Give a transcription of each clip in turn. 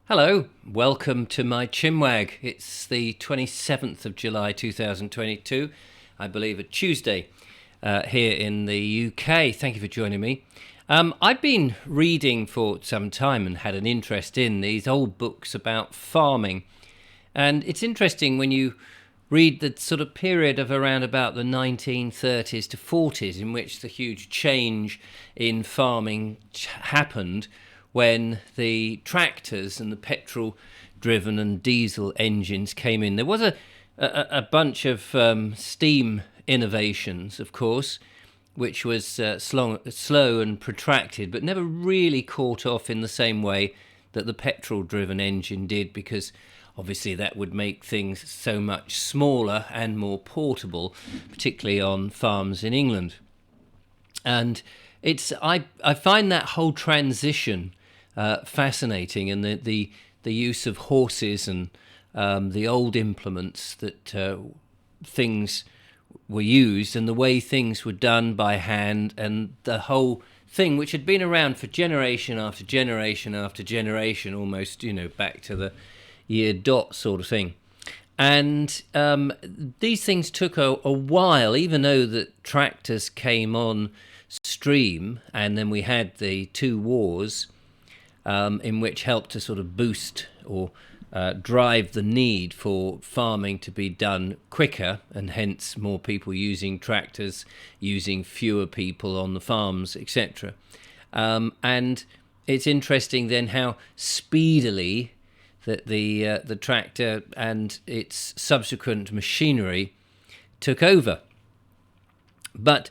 Hello, welcome to my ChinWag. It's the 27th of July 2022, I believe a Tuesday, here in the UK. Thank you for joining me. I've been reading for some time and had an interest in these old books about farming. And it's interesting when you read the sort of period of around about the 1930s to 40s in which the huge change in farming happened when the tractors and the petrol-driven and diesel engines came in. There was a bunch of steam innovations, of course, which was slow and protracted, but never really caught off in the same way that the petrol-driven engine did, because obviously that would make things so much smaller and more portable, particularly on farms in England. And I find that whole transition fascinating, and the use of horses and the old implements that things were used, and the way things were done by hand, and the whole thing which had been around for generation after generation after generation, almost back to the year dot sort of thing. And these things took a while, even though the tractors came on stream, and then we had the two wars, in which helped to sort of boost or drive the need for farming to be done quicker, and hence more people using tractors, using fewer people on the farms, etc. And it's interesting then how speedily that the tractor and its subsequent machinery took over. But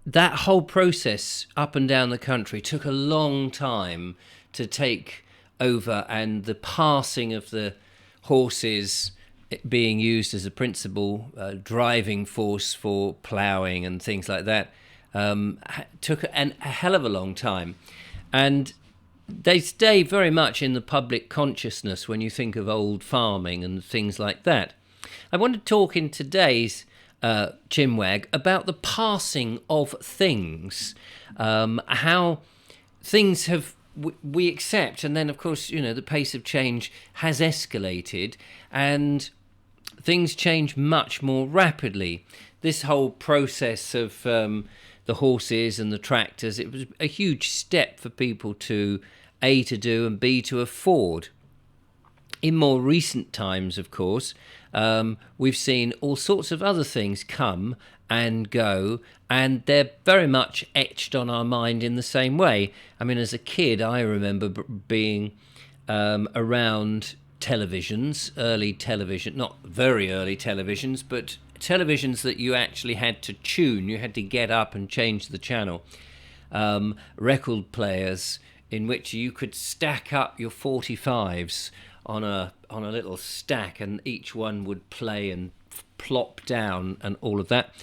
that whole process up and down the country took a long time to take over, and the passing of the horses being used as a principal driving force for ploughing and things like that took a hell of a long time. And they stay very much in the public consciousness when you think of old farming and things like that. I want to talk in today's ChinWag about the passing of things, how things we accept, and then of course the pace of change has escalated and things change much more rapidly. This whole process of the horses and the tractors, it was a huge step for people to A, to do, and B, to afford. In more recent times, of course, we've seen all sorts of other things come and go, and they're very much etched on our mind in the same way. I mean, as a kid, I remember being around televisions, early television, not very early televisions, but televisions that you actually had to tune. You had to get up and change the channel. Record players in which you could stack up your 45s on a little stack, and each one would play and plop down and all of that.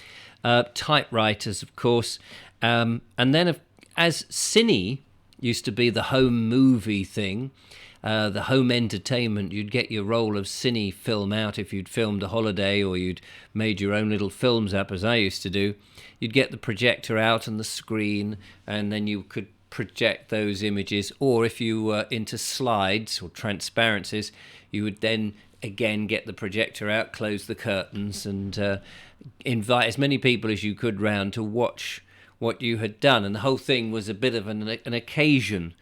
Typewriters, of course. And then as cine used to be the home movie thing, the home entertainment, you'd get your roll of cine film out if you'd filmed a holiday or you'd made your own little films up, as I used to do. You'd get the projector out and the screen, and then you could project those images, or if you were into slides or transparencies, you would then again get the projector out, close the curtains, and invite as many people as you could round to watch what you had done. And the whole thing was a bit of an occasion,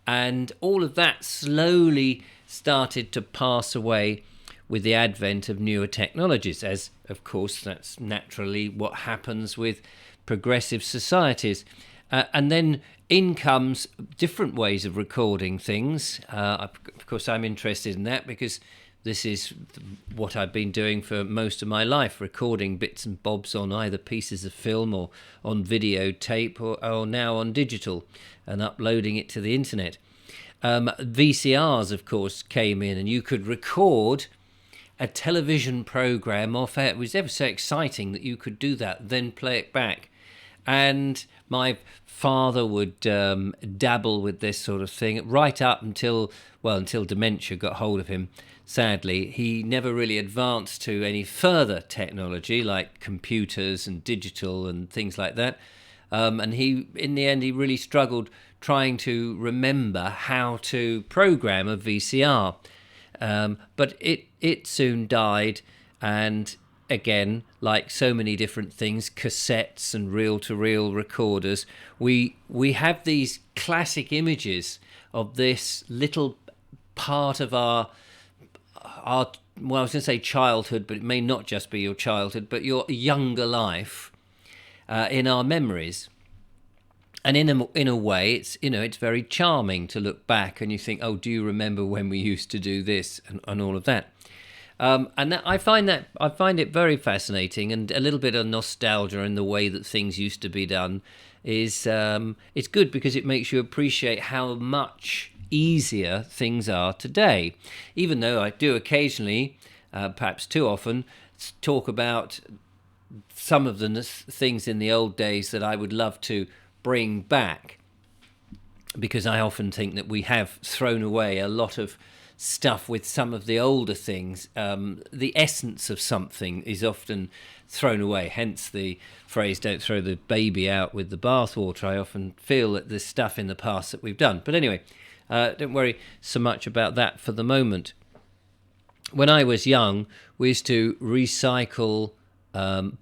and all of that slowly started to pass away with the advent of newer technologies, as of course that's naturally what happens with progressive societies. And then in comes different ways of recording things. Of course, I'm interested in that because this is what I've been doing for most of my life, recording bits and bobs on either pieces of film or on videotape or now on digital and uploading it to the internet. VCRs, of course, came in, and you could record a television program off air. It was ever so exciting that you could do that, then play it back. And my father would dabble with this sort of thing right up until dementia got hold of him. Sadly, he never really advanced to any further technology like computers and digital and things like that. And in the end, he really struggled trying to remember how to program a VCR. But it soon died, and again, like so many different things, cassettes and reel-to-reel recorders, we have these classic images of this little part of our well, I was going to say childhood, but it may not just be your childhood, but your younger life in our memories. And in a way, it's very charming to look back and you think, oh, do you remember when we used to do this and all of that? And I find it very fascinating, and a little bit of nostalgia in the way that things used to be done is it's good because it makes you appreciate how much easier things are today. Even though I do occasionally, perhaps too often, talk about some of the things in the old days that I would love to bring back, because I often think that we have thrown away a lot of stuff with some of the older things. The essence of something is often thrown away, hence the phrase, don't throw the baby out with the bathwater. I often feel that there's stuff in the past that we've done. But anyway, don't worry so much about that for the moment. When I was young, we used to recycle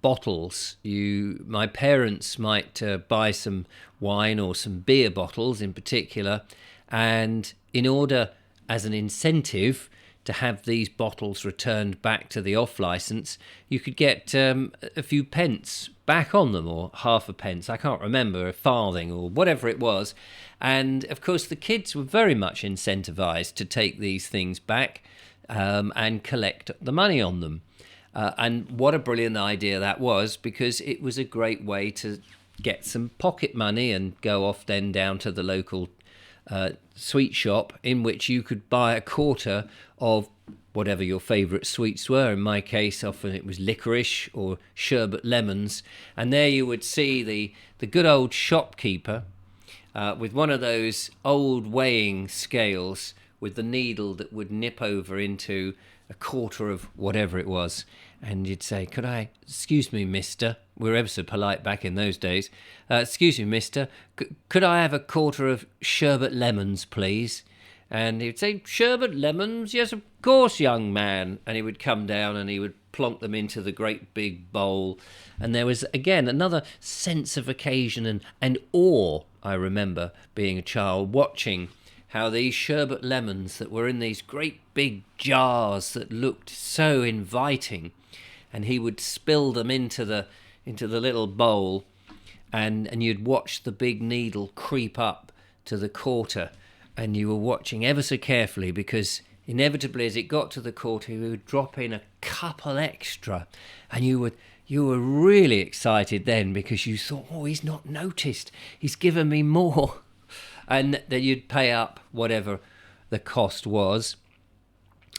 bottles. My parents might buy some wine or some beer bottles in particular, and in order, as an incentive, to have these bottles returned back to the off license, you could get a few pence back on them, or half a pence, I can't remember, a farthing or whatever it was. And of course the kids were very much incentivized to take these things back and collect the money on them. And what a brilliant idea that was, because it was a great way to get some pocket money and go off then down to the local sweet shop, in which you could buy a quarter of whatever your favourite sweets were. In my case, often it was licorice or sherbet lemons. And there you would see the good old shopkeeper with one of those old weighing scales with the needle that would nip over into a quarter of whatever it was. And you'd say, excuse me, mister, we were ever so polite back in those days, excuse me, mister, could I have a quarter of sherbet lemons, please? And he'd say, sherbet lemons? Yes, of course, young man. And he would come down and he would plonk them into the great big bowl. And there was, again, another sense of occasion and awe. I remember being a child watching how these sherbet lemons that were in these great big jars that looked so inviting, and he would spill them into the little bowl, and you'd watch the big needle creep up to the quarter, and you were watching ever so carefully, because inevitably as it got to the quarter he would drop in a couple extra, and you were really excited then, because you thought, oh, he's not noticed, he's given me more. And then you'd pay up whatever the cost was,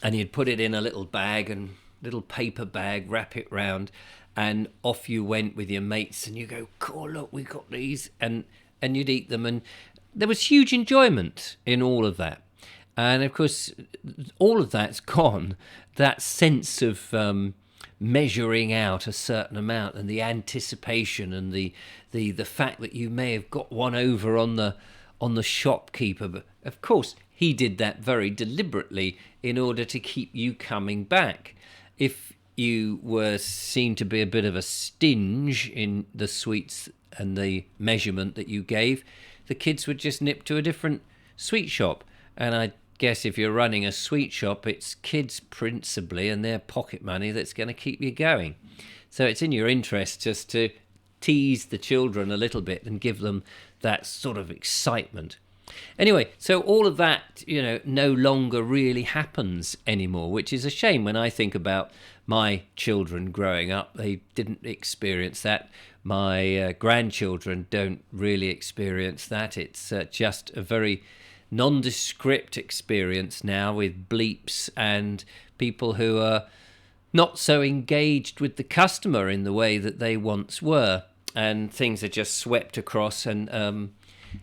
and you'd put it in a little bag, and little paper bag, wrap it round, and off you went with your mates, and you go, cool, look, we got these, and you'd eat them, and there was huge enjoyment in all of that. And of course, all of that's gone. That sense of measuring out a certain amount, and the anticipation, and the fact that you may have got one over on the shopkeeper. But of course, he did that very deliberately in order to keep you coming back. If you were seen to be a bit of a stinge in the sweets and the measurement that you gave, the kids would just nip to a different sweet shop. And I guess if you're running a sweet shop, it's kids principally and their pocket money that's going to keep you going. So it's in your interest just to tease the children a little bit and give them that sort of excitement. Anyway, so all of that, no longer really happens anymore, which is a shame. When I think about my children growing up, they didn't experience that. My grandchildren don't really experience that. It's just a very nondescript experience now, with bleeps and people who are not so engaged with the customer in the way that they once were. And things are just swept across, and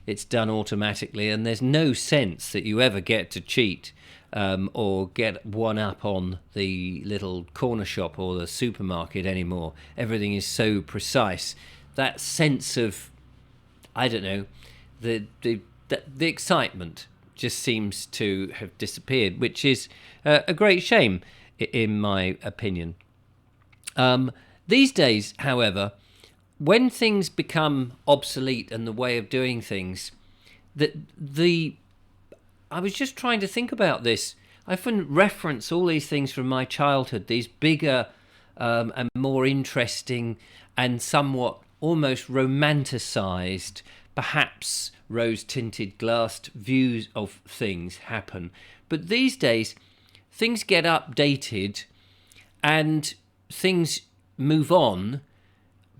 it's done automatically, and there's no sense that you ever get to cheat or get one up on the little corner shop or the supermarket anymore. Everything is so precise. That sense of I don't know, the excitement just seems to have disappeared, which is a great shame, in my opinion. These days, however, when things become obsolete and the way of doing things, I was just trying to think about this. I often reference all these things from my childhood, these bigger and more interesting and somewhat almost romanticized, perhaps rose-tinted glassed views of things happen. But these days, things get updated and things move on,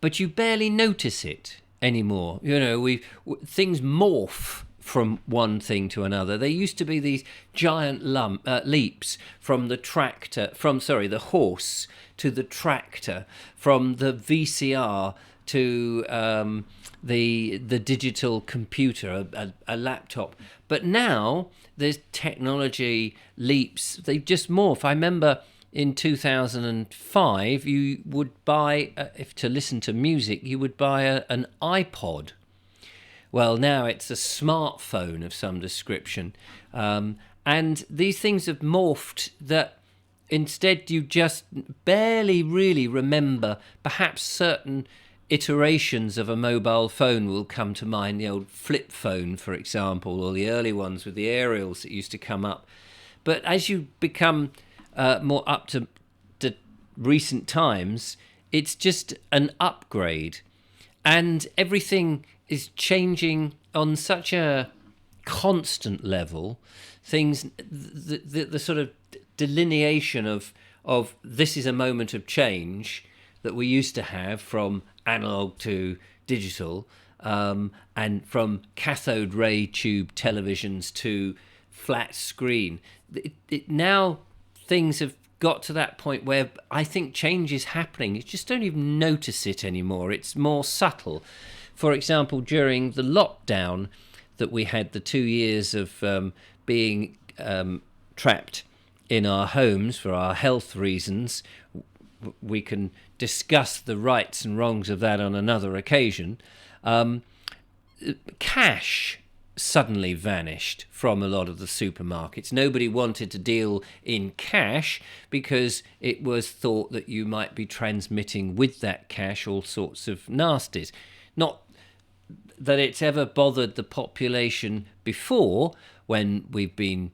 but you barely notice it anymore. You know, things morph from one thing to another. There used to be these giant leaps from the horse to the tractor, from the VCR to the digital computer, a laptop. But now there's technology leaps. They've just morphed. I remember in 2005, you would buy, if to listen to music, you would buy an iPod. Well, now it's a smartphone of some description. And these things have morphed that instead you just barely really remember. Perhaps certain iterations of a mobile phone will come to mind, the old flip phone, for example, or the early ones with the aerials that used to come up. But as you become more up to recent times, it's just an upgrade. And everything is changing on such a constant level. Things, the sort of delineation of this is a moment of change that we used to have from analog to digital, and from cathode ray tube televisions to flat screen. Now things have got to that point where I think change is happening. You just don't even notice it anymore. It's more subtle. For example, during the lockdown that we had, the 2 years of being trapped in our homes for our health reasons, we can discuss the rights and wrongs of that on another occasion. Cash suddenly vanished from a lot of the supermarkets. Nobody wanted to deal in cash because it was thought that you might be transmitting with that cash all sorts of nasties. Not that it's ever bothered the population before, when we've been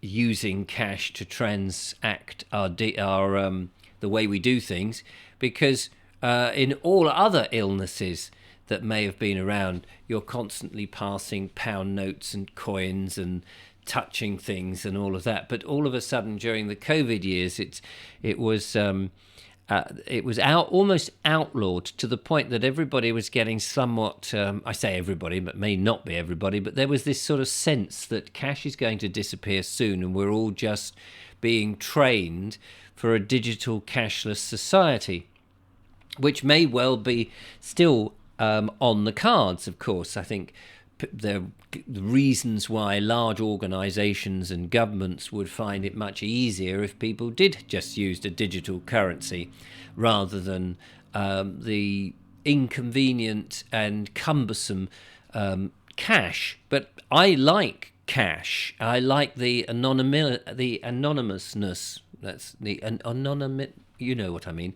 using cash to transact the way we do things, because in all other illnesses that may have been around, you're constantly passing pound notes and coins and touching things and all of that. But all of a sudden, during the COVID years, it was almost outlawed, to the point that everybody was getting somewhat, I say everybody, but may not be everybody, but there was this sort of sense that cash is going to disappear soon, and we're all just being trained for a digital cashless society, which may well be still on the cards, of course. I think the reasons why large organisations and governments would find it much easier if people did just use a digital currency rather than the inconvenient and cumbersome cash. But I like cash. I like the anonymousness. That's the anonymous. You know what I mean,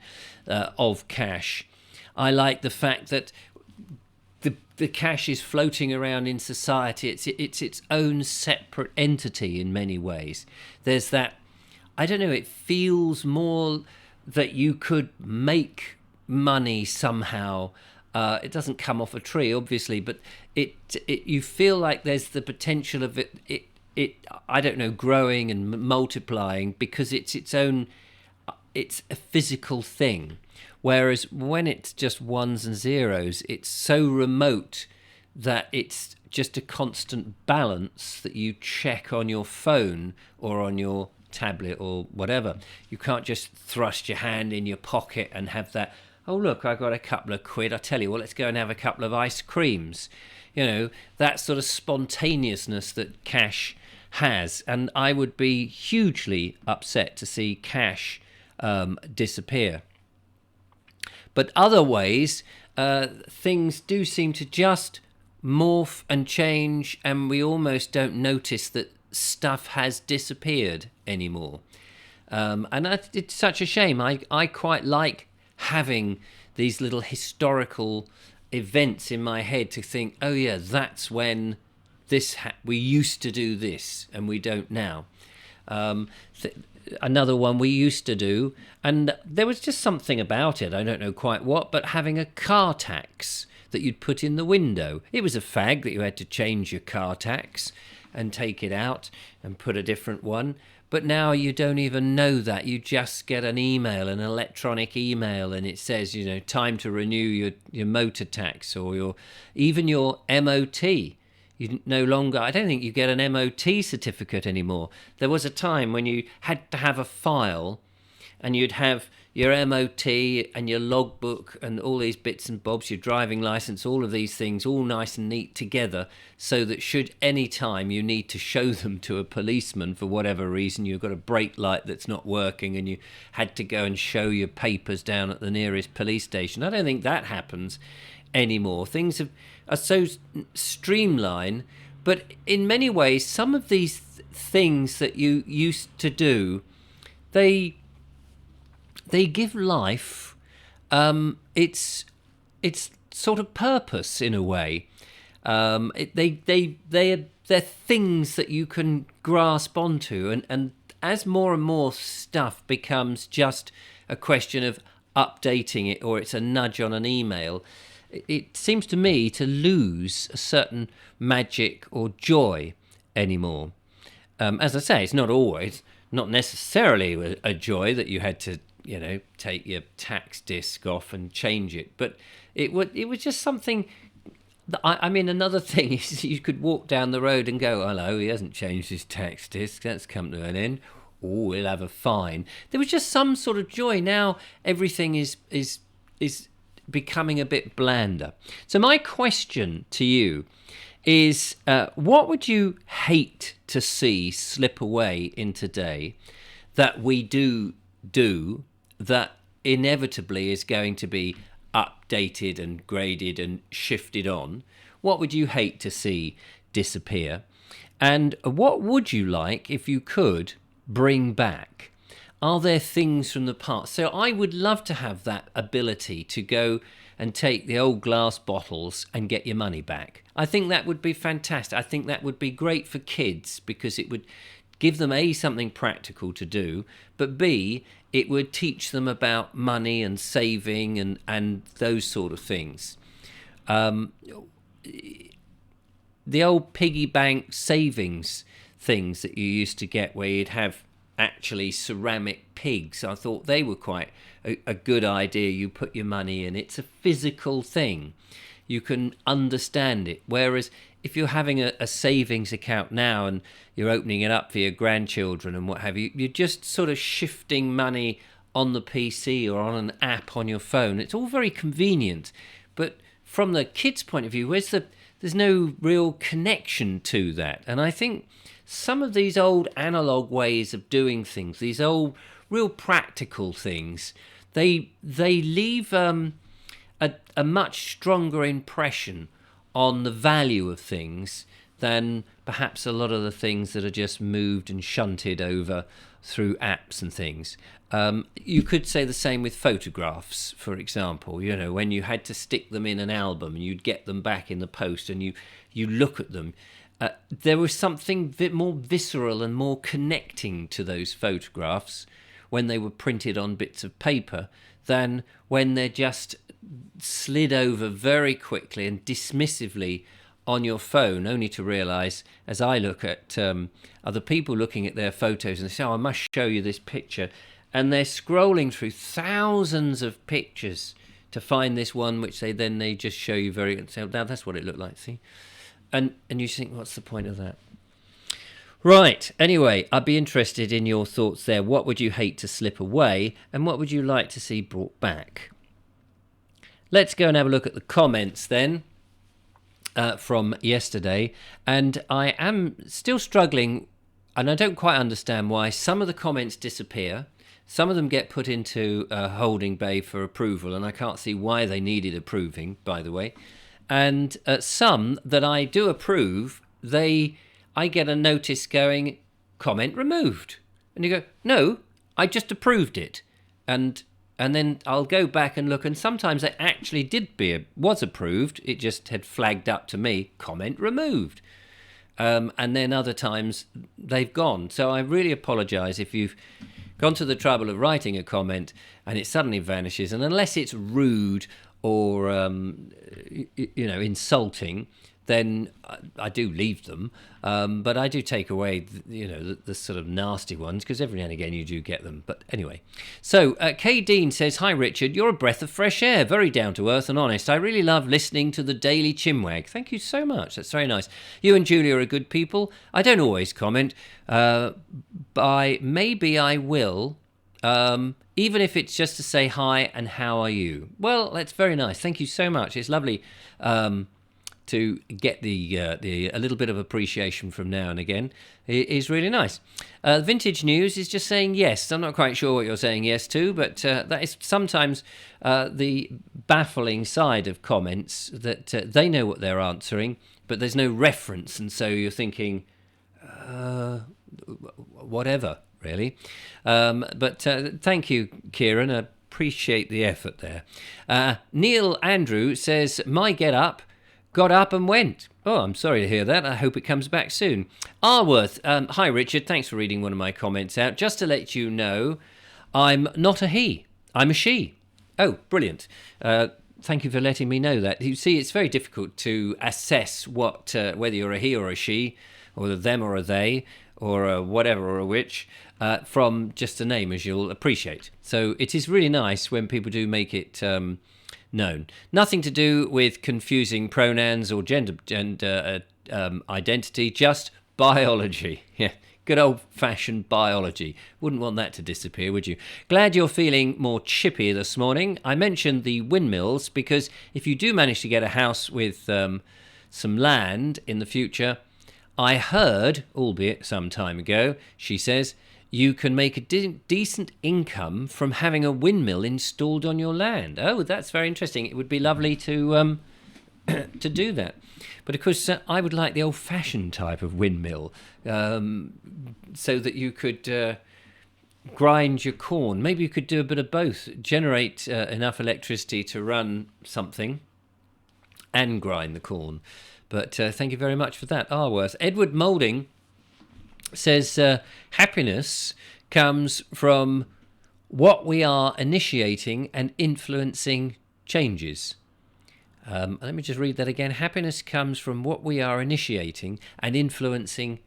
of cash. I like the fact that the cash is floating around in society. It's its own separate entity in many ways. There's that, I don't know, it feels more that you could make money somehow. It doesn't come off a tree, obviously, but you feel like there's the potential of it I don't know, growing and multiplying, because it's its own, it's a physical thing. Whereas when it's just ones and zeros, it's so remote that it's just a constant balance that you check on your phone or on your tablet or whatever. You can't just thrust your hand in your pocket and have that, oh, look, I got a couple of quid. I tell you what, let's go and have a couple of ice creams. You know, that sort of spontaneousness that cash has. And I would be hugely upset to see cash disappear. But other ways, things do seem to just morph and change, and we almost don't notice that stuff has disappeared anymore. It's such a shame. I quite like having these little historical events in my head to think, oh yeah, that's when we used to do this and we don't now. Another one we used to do, and there was just something about it, I don't know quite what, but having a car tax that you'd put in the window. It was a fag that you had to change your car tax and take it out and put a different one. But now you don't even know that. You just get an email, an electronic email, and it says, time to renew your motor tax or even your MOT. You no longer, I don't think you get an MOT certificate anymore. There was a time when you had to have a file and you'd have your MOT and your logbook and all these bits and bobs, your driving license, all of these things, all nice and neat together, so that should any time you need to show them to a policeman for whatever reason, you've got a brake light that's not working and you had to go and show your papers down at the nearest police station. I don't think that happens anymore. Things are so streamlined, but in many ways, some of these things that you used to do, they give life its sort of purpose in a way. They're things that you can grasp onto, and as more and more stuff becomes just a question of updating it, or it's a nudge on an email, it seems to me to lose a certain magic or joy anymore. As I say, it's not necessarily a joy that you had to take your tax disc off and change it, but it was just something that, I mean, another thing is you could walk down the road and go, hello, he hasn't changed his tax disc, that's come to an end, oh, he'll have a fine. There was just some sort of joy. Now everything is becoming a bit blander. So my question to you is, what would you hate to see slip away in today that we do that inevitably is going to be updated and graded and shifted on? What would you hate to see disappear? And what would you like, if you could, bring back? Are there things from the past? So I would love to have that ability to go and take the old glass bottles and get your money back. I think that would be fantastic. I think that would be great for kids, because it would give them A, something practical to do, but B, it would teach them about money and saving and those sort of things. The old piggy bank savings things that you used to get, where you'd have actually ceramic pigs, I thought they were quite a good idea. You put your money in. It's a physical thing. You can understand it. Whereas if you're having a savings account now and you're opening it up for your grandchildren and what have you, you're just sort of shifting money on the PC or on an app on your phone. It's all very convenient. But from the kids' point of view, there's no real connection to that. And I think some of these old analog ways of doing things, these old real practical things, they leave a much stronger impression on the value of things than perhaps a lot of the things that are just moved and shunted over through apps and things. You could say the same with photographs, for example. When you had to stick them in an album and you'd get them back in the post and you look at them, there was something a bit more visceral and more connecting to those photographs when they were printed on bits of paper than when they're just slid over very quickly and dismissively on your phone, only to realise, as I look at other people looking at their photos and they say, oh, I must show you this picture, and they're scrolling through thousands of pictures to find this one, which they just show you say, now that's what it looked like, see? And you think, what's the point of that? Right, anyway, I'd be interested in your thoughts there. What would you hate to slip away, and what would you like to see brought back? Let's go and have a look at the comments then from yesterday. And I am still struggling, and I don't quite understand why some of the comments disappear. Some of them get put into a holding bay for approval, and I can't see why they needed approving, by the way. and some that I do approve, I get a notice going, comment removed. And you go, no, I just approved it. And then I'll go back and look, and sometimes it actually was approved. It just had flagged up to me, comment removed. And then other times they've gone. So I really apologise if you've gone to the trouble of writing a comment and it suddenly vanishes. And unless it's rude or insulting, then I do leave them. But I do take away, the sort of nasty ones, because every now and again you do get them. But anyway. So Kay Dean says, "Hi Richard, you're a breath of fresh air, very down to earth and honest. I really love listening to the Daily ChinWag." Thank you so much. That's very nice. You and Julia are good people. I don't always comment. Maybe I will. Even if it's just to say hi and how are you. Well, that's very nice. Thank you so much. It's lovely to get a little bit of appreciation from now and again. It is really nice. Vintage News is just saying yes. I'm not quite sure what you're saying yes to, but that is sometimes the baffling side of comments, that they know what they're answering, but there's no reference, and so you're thinking, whatever, really. But thank you, Kieran. I appreciate the effort there. Neil Andrew says, "My get up got up and went." Oh, I'm sorry to hear that. I hope it comes back soon. Arworth, hi Richard, thanks for reading one of my comments out. Just to let you know, I'm not a he, I'm a she. Oh, brilliant. Thank you for letting me know that. You see, it's very difficult to assess whether you're a he or a she, or a them or a they, or a whatever or a which, from just a name, as you'll appreciate. So it is really nice when people do make it known. Nothing to do with confusing pronouns or gender identity, just biology. Yeah, good old-fashioned biology. Wouldn't want that to disappear, would you? Glad you're feeling more chippy this morning. I mentioned the windmills because if you do manage to get a house with some land in the future, I heard, albeit some time ago, she says, you can make a decent income from having a windmill installed on your land. Oh, that's very interesting. It would be lovely to to do that. But of course, I would like the old-fashioned type of windmill, so that you could grind your corn. Maybe you could do a bit of both. Generate enough electricity to run something and grind the corn. But thank you very much for that, Arworth. Edward Moulding says, happiness comes from what we are initiating and influencing changes. Let me just read that again. Happiness comes from what we are initiating and influencing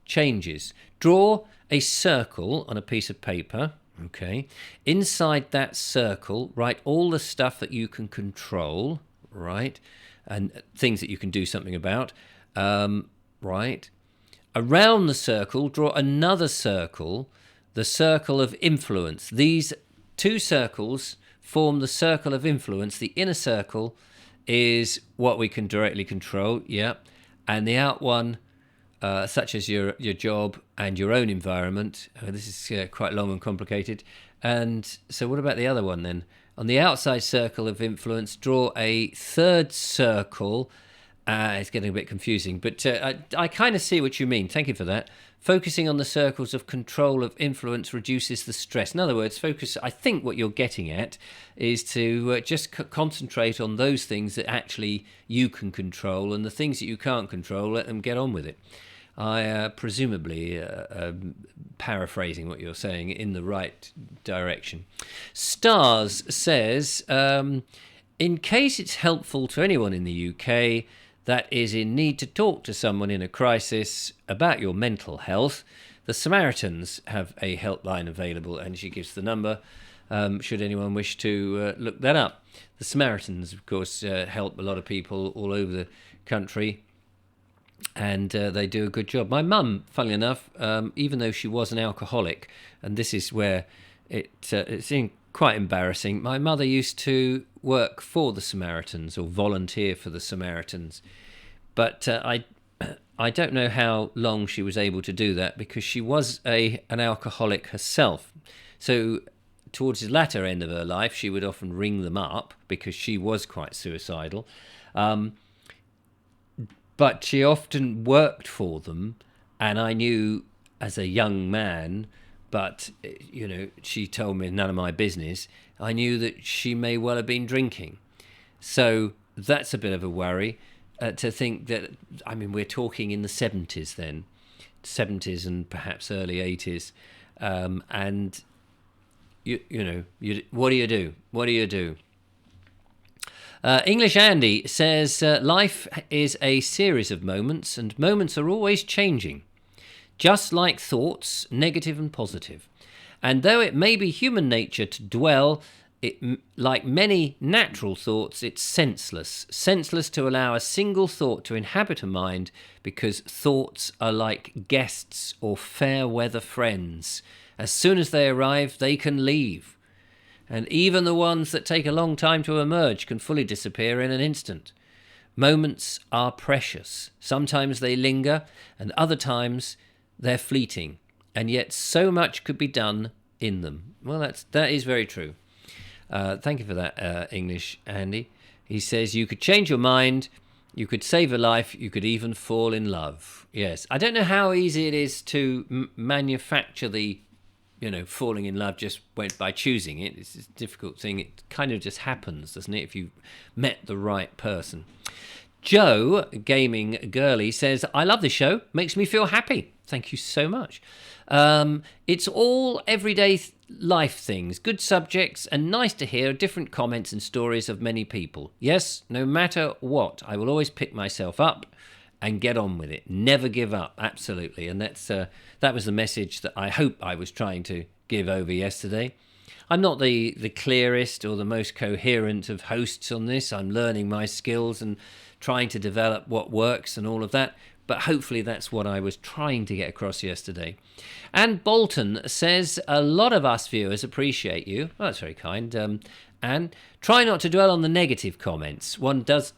changes. Draw a circle on a piece of paper. Okay. Inside that circle, write all the stuff that you can control, right? And things that you can do something about, right? Around the circle, draw another circle, the circle of influence. These two circles form the circle of influence. The inner circle is what we can directly control, yeah, and the out one, such as your job and your own environment. This is quite long and complicated. And so what about the other one then? On the outside circle of influence, draw a third circle. It's getting a bit confusing, but I kind of see what you mean. Thank you for that. Focusing on the circles of control of influence reduces the stress. In other words, focus. I think what you're getting at is to just concentrate on those things that actually you can control, and the things that you can't control, let them get on with it. I presumably paraphrasing what you're saying in the right direction. Stars says, in case it's helpful to anyone in the UK that is in need to talk to someone in a crisis about your mental health, the Samaritans have a helpline available, and she gives the number, should anyone wish to look that up. The Samaritans, of course, help a lot of people all over the country, and they do a good job. My mum, funnily enough, even though she was an alcoholic, and this is where it's quite embarrassing, my mother used to work for the Samaritans or volunteer for the Samaritans, but I don't know how long she was able to do that because she was an alcoholic herself. So towards the latter end of her life, she would often ring them up because she was quite suicidal. But she often worked for them, and I knew as a young man, but she told me none of my business. I knew that she may well have been drinking. So that's a bit of a worry, to think that, we're talking in the 70s then, 70s and perhaps early 80s. And, what do you do? What do you do? English Andy says, life is a series of moments, and moments are always changing, just like thoughts, negative and positive. And though it may be human nature to dwell, like many natural thoughts, it's senseless. Senseless to allow a single thought to inhabit a mind, because thoughts are like guests or fair weather friends. As soon as they arrive, they can leave. And even the ones that take a long time to emerge can fully disappear in an instant. Moments are precious. Sometimes they linger, and other times they're fleeting. And yet so much could be done in them. Well, that is very true. Thank you for that, English Andy. He says, you could change your mind, you could save a life, you could even fall in love. Yes, I don't know how easy it is to manufacture the, falling in love just by choosing it. It's a difficult thing. It kind of just happens, doesn't it, if you met the right person. Joe, Gaming Girly, says, I love this show. Makes me feel happy. Thank you so much. It's all everyday life things, good subjects, and nice to hear different comments and stories of many people. Yes, no matter what, I will always pick myself up and get on with it. Never give up, absolutely. And that was the message that I hope I was trying to give over yesterday. I'm not the clearest or the most coherent of hosts on this. I'm learning my skills and trying to develop what works and all of that. But hopefully that's what I was trying to get across yesterday. And Bolton says, a lot of us viewers appreciate you. Well, that's very kind. And try not to dwell on the negative comments. One does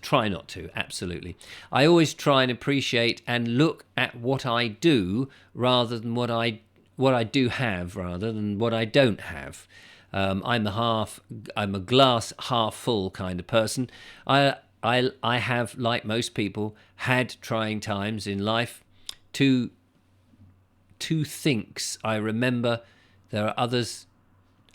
try not to, absolutely. I always try and appreciate and look at what I do rather than what I do have rather than what I don't have. I'm a glass half full kind of person. I have, like most people, had trying times in life. Two thinks. I remember there are others.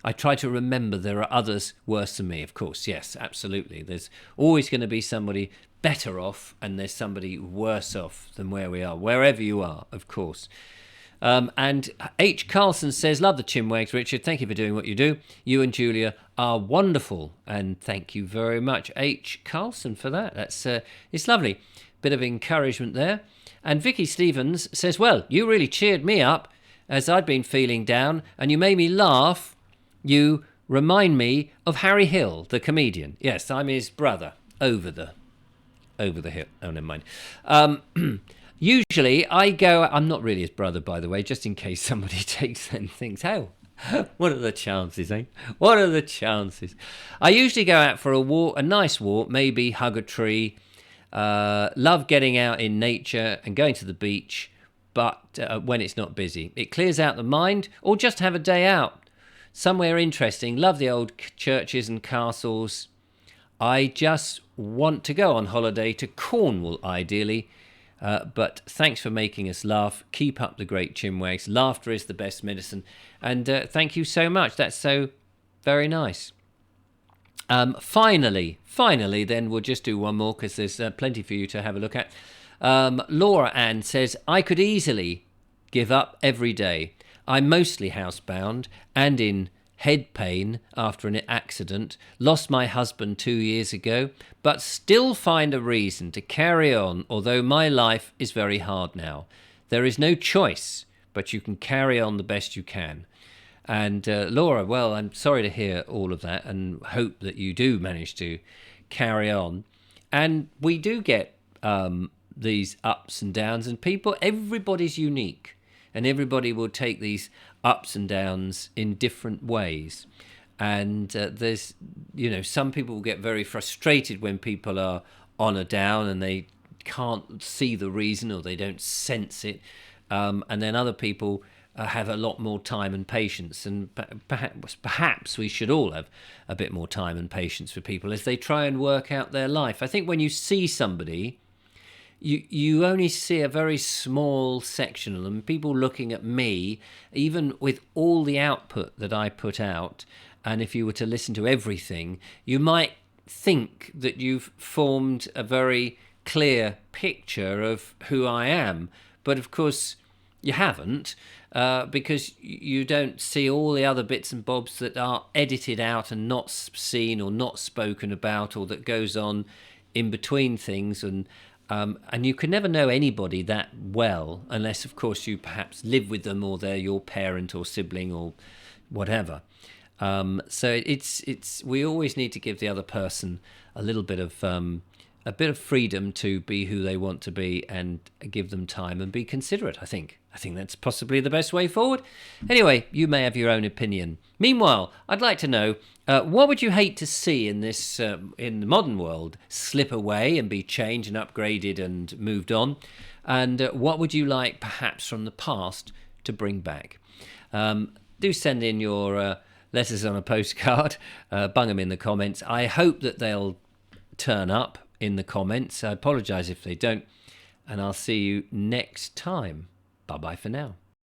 I try to remember there are others worse than me, of course. Yes, absolutely. There's always going to be somebody better off, and there's somebody worse off than where we are, wherever you are, of course. And H. Carlson says, love the Chinwags, Richard. Thank you for doing what you do. You and Julia are wonderful. And thank you very much, H. Carlson, for that. It's lovely. Bit of encouragement there. And Vicky Stevens says, well, you really cheered me up as I'd been feeling down, and you made me laugh. You remind me of Harry Hill, the comedian. Yes, I'm his brother. Over the hill. Oh, never mind. Usually I go, I'm not really his brother, by the way, just in case somebody takes and thinks, oh, what are the chances, eh? What are the chances? I usually go out for a walk, a nice walk, maybe hug a tree. Love getting out in nature and going to the beach, but when it's not busy. It clears out the mind, or just have a day out. Somewhere interesting. Love the old churches and castles. I just want to go on holiday to Cornwall, ideally. But thanks for making us laugh. Keep up the great Chinwags. Laughter is the best medicine. And thank you so much. That's so very nice. Finally, then we'll just do one more because there's plenty for you to have a look at. Laura Ann says, I could easily give up every day. I'm mostly housebound and in head pain after an accident, lost my husband 2 years ago, but still find a reason to carry on, although my life is very hard now. There is no choice, but you can carry on the best you can. And Laura, well, I'm sorry to hear all of that and hope that you do manage to carry on. And we do get these ups and downs, and everybody's unique. And everybody will take these ups and downs in different ways. And there's, some people will get very frustrated when people are on a down and they can't see the reason or they don't sense it. and then other people have a lot more time and patience, and perhaps we should all have a bit more time and patience for people as they try and work out their life. I think when you see somebody, you only see a very small section of them. People looking at me, even with all the output that I put out, and if you were to listen to everything, you might think that you've formed a very clear picture of who I am. But of course, you haven't, because you don't see all the other bits and bobs that are edited out and not seen or not spoken about, or that goes on in between things. And you can never know anybody that well unless, of course, you perhaps live with them, or they're your parent or sibling or whatever. So it's we always need to give the other person a little bit of freedom to be who they want to be, and give them time and be considerate. I think that's possibly the best way forward. Anyway, you may have your own opinion. Meanwhile, I'd like to know, what would you hate to see in this in the modern world slip away and be changed and upgraded and moved on, and what would you like perhaps from the past to bring back? Do send in your letters on a postcard. Bung them in the comments. I hope that they'll turn up in the comments. I apologise if they don't, and I'll see you next time. Bye bye for now.